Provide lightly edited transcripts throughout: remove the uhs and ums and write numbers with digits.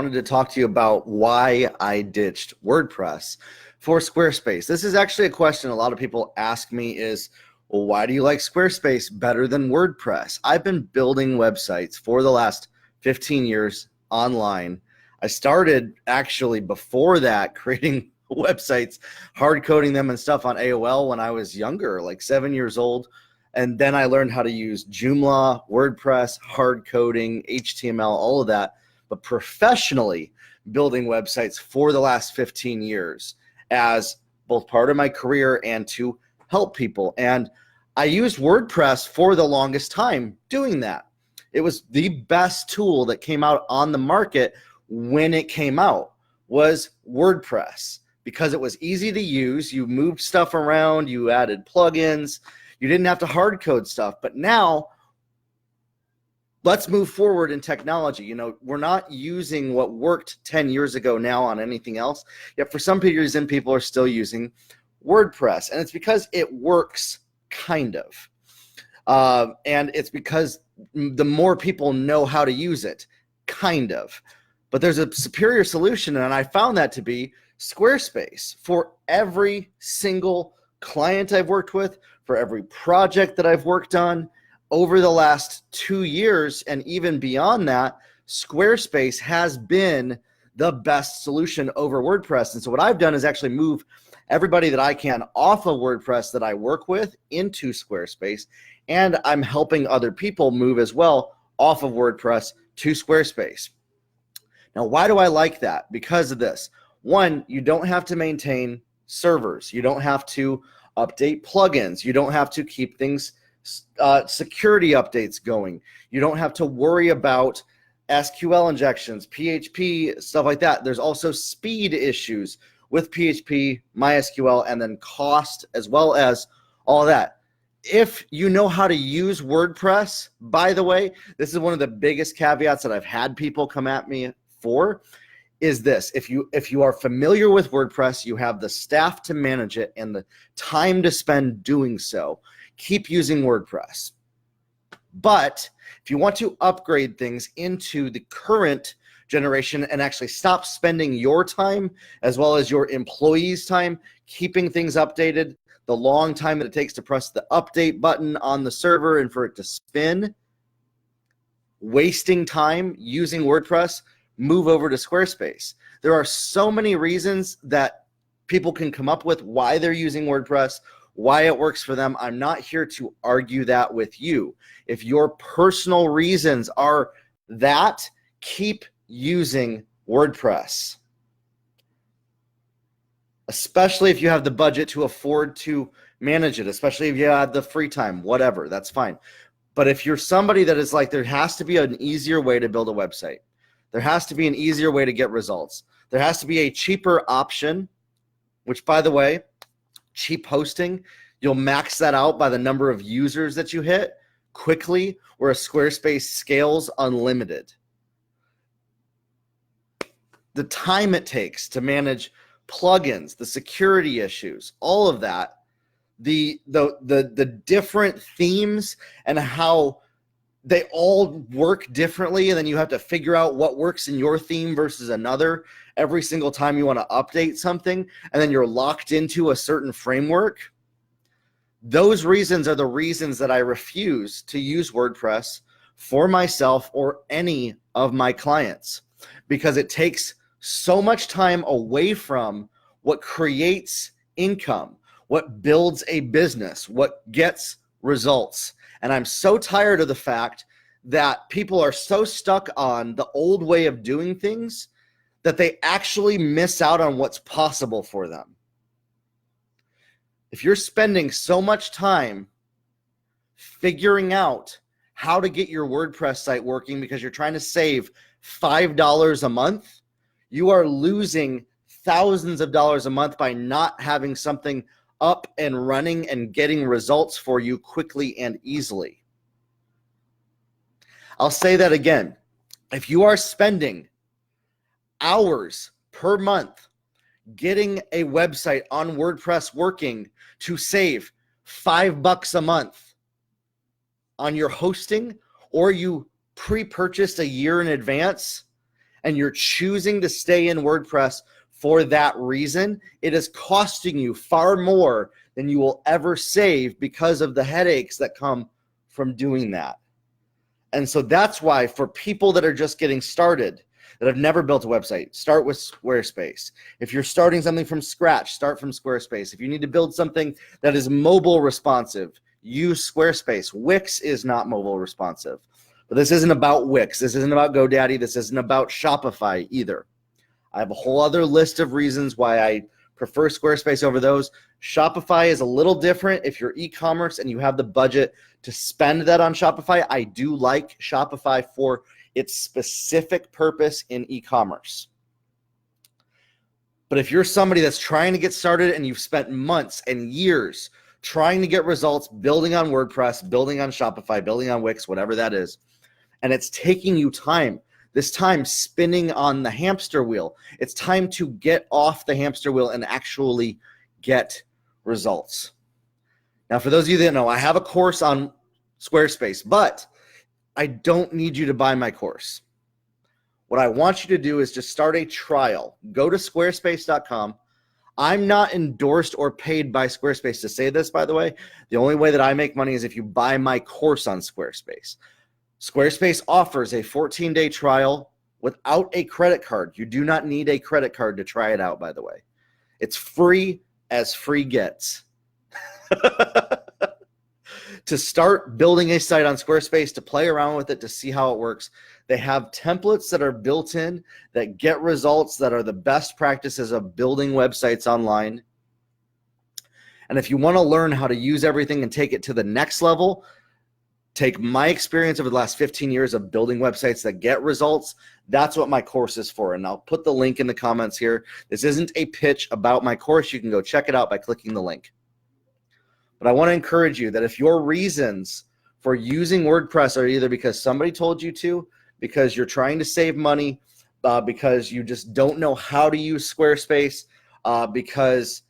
wanted to talk to you about why I ditched WordPress for Squarespace. This is actually a question a lot of people ask me is, well, why do you like Squarespace better than WordPress? I've been building websites for the last 15 years online. I started actually before that creating websites, hard coding them and stuff on AOL when I was younger, like 7 years old. And then I learned how to use Joomla, WordPress, hard coding, HTML, all of that. But professionally building websites for the last 15 years as both part of my career and to help people. And I used WordPress for the longest time doing that. It was the best tool that came out on the market when it came out was WordPress because it was easy to use. You moved stuff around, you added plugins, you didn't have to hard code stuff. But now let's move forward in technology. You know, we're not using what worked 10 years ago now on anything else. Yet for some reason, people are still using WordPress. And it's because it works, kind of. And it's because the more people know how to use it, kind of. But there's a superior solution, and I found that to be Squarespace. For every single client I've worked with, for every project that I've worked on over the last 2 years and even beyond that, Squarespace has been the best solution over WordPress. And so what I've done is actually move everybody that I can off of WordPress that I work with into Squarespace, and I'm helping other people move as well off of WordPress to Squarespace. Now, why do I like that? Because of this. One, you don't have to maintain servers. You don't have to update plugins. You don't have to keep things security updates going. You don't have to worry about SQL injections, PHP, stuff like that. There's also speed issues with PHP, MySQL, and then cost as well as all that. If you know how to use WordPress, by the way, this is one of the biggest caveats that I've had people come at me for, is this. If you are familiar with WordPress, you have the staff to manage it and the time to spend doing so, keep using WordPress. But if you want to upgrade things into the current generation and actually stop spending your time as well as your employees' time keeping things updated, the long time that it takes to press the update button on the server and for it to spin, wasting time using WordPress, move over to Squarespace. There are so many reasons that people can come up with why they're using WordPress, why it works for them. I'm not here to argue that with you. If your personal reasons are that, keep using WordPress. Especially if you have the budget to afford to manage it, especially if you have the free time, whatever, that's fine. But if you're somebody that is like, there has to be an easier way to build a website. There has to be an easier way to get results. There has to be a cheaper option, which, by the way, cheap hosting, you'll max that out by the number of users that you hit quickly, whereas Squarespace scales unlimited. The time it takes to manage plugins, the security issues, all of that, the different themes and how they all work differently, and then you have to figure out what works in your theme versus another every single time you want to update something, and then you're locked into a certain framework. Those reasons are the reasons that I refuse to use WordPress for myself or any of my clients, because it takes so much time away from what creates income, what builds a business, what gets results. And I'm so tired of the fact that people are so stuck on the old way of doing things that they actually miss out on what's possible for them. If you're spending so much time figuring out how to get your WordPress site working because you're trying to save $5 a month, you are losing thousands of dollars a month by not having something up and running and getting results for you quickly and easily. I'll say that again. If you are spending hours per month getting a website on WordPress working to save $5 a month on your hosting, or you pre-purchased a year in advance and you're choosing to stay in WordPress for that reason, it is costing you far more than you will ever save because of the headaches that come from doing that. And so that's why for people that are just getting started, that have never built a website, start with Squarespace. If you're starting something from scratch, start from Squarespace. If you need to build something that is mobile responsive, use Squarespace. Wix is not mobile responsive. But this isn't about Wix. This isn't about GoDaddy. This isn't about Shopify either. I have a whole other list of reasons why I prefer Squarespace over those. Shopify is a little different. If you're e-commerce and you have the budget to spend that on Shopify, I do like Shopify for its specific purpose in e-commerce. But if you're somebody that's trying to get started and you've spent months and years trying to get results, building on WordPress, building on Shopify, building on Wix, whatever that is, and it's taking you time, this time spinning on the hamster wheel, it's time to get off the hamster wheel and actually get results. Now, for those of you that know, I have a course on Squarespace, but I don't need you to buy my course. What I want you to do is just start a trial. Go to squarespace.com. I'm not endorsed or paid by Squarespace to say this, by the way. The only way that I make money is if you buy my course on Squarespace. Squarespace offers a 14-day trial without a credit card. You do not need a credit card to try it out, by the way. It's free as free gets. To start building a site on Squarespace, to play around with it, to see how it works. They have templates that are built in that get results that are the best practices of building websites online. And if you want to learn how to use everything and take it to the next level, take my experience over the last 15 years of building websites that get results. That's what my course is for. And I'll put the link in the comments here. This isn't a pitch about my course. You can go check it out by clicking the link. But I want to encourage you that if your reasons for using WordPress are either because somebody told you to, because you're trying to save money, because you just don't know how to use Squarespace, because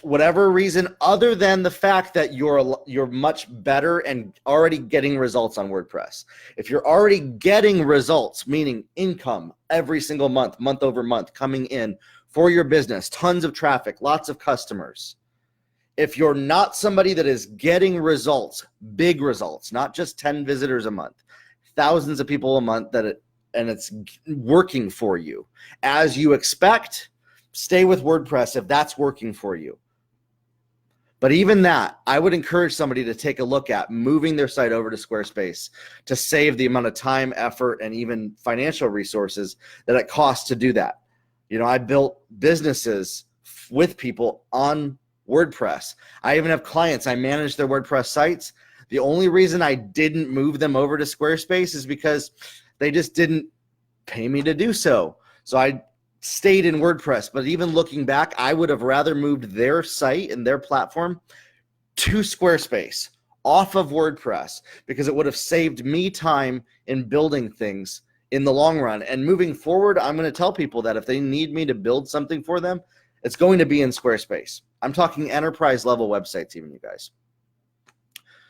whatever reason other than the fact that you're much better and already getting results on WordPress. If you're already getting results, meaning income every single month, month over month, coming in for your business, tons of traffic, lots of customers. If you're not somebody that is getting results, big results, not just 10 visitors a month, thousands of people a month, and it's working for you as you expect, stay with WordPress if that's working for you. But even that, I would encourage somebody to take a look at moving their site over to Squarespace to save the amount of time, effort, and even financial resources that it costs to do that. You know, I built businesses with people on WordPress. I even have clients. I manage their WordPress sites. The only reason I didn't move them over to Squarespace is because they just didn't pay me to do so. So I stayed in WordPress. But even looking back, I would have rather moved their site and their platform to Squarespace off of WordPress, because it would have saved me time in building things in the long run. And moving forward, I'm going to tell people that if they need me to build something for them, it's going to be in Squarespace. I'm talking enterprise level websites even, you guys.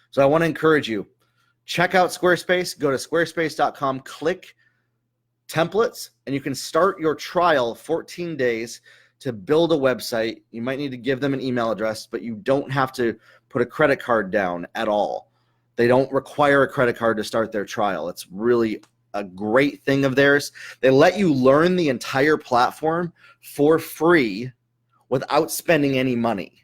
So I want to encourage you, check out Squarespace, go to squarespace.com, click templates, and you can start your trial 14 days to build a website. You might need to give them an email address, but you don't have to put a credit card down at all. They don't require a credit card to start their trial. It's really a great thing of theirs. They let you learn the entire platform for free without spending any money.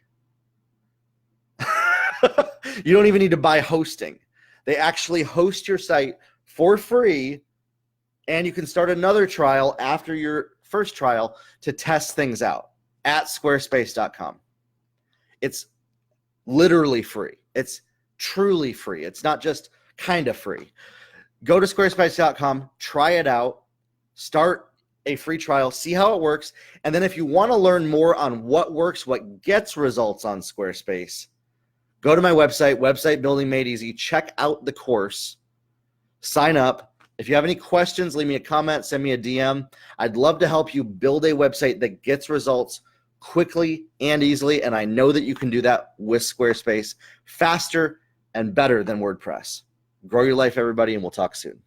You don't even need to buy hosting. They actually host your site for free, and you can start another trial after your first trial to test things out at squarespace.com. It's literally free. It's truly free. It's not just kind of free. Go to squarespace.com, try it out, start a free trial, see how it works, and then if you want to learn more on what works, what gets results on Squarespace, go to my website, Website Building Made Easy, check out the course, sign up. If you have any questions, leave me a comment, send me a DM. I'd love to help you build a website that gets results quickly and easily, and I know that you can do that with Squarespace faster and better than WordPress. Grow your life, everybody, and we'll talk soon.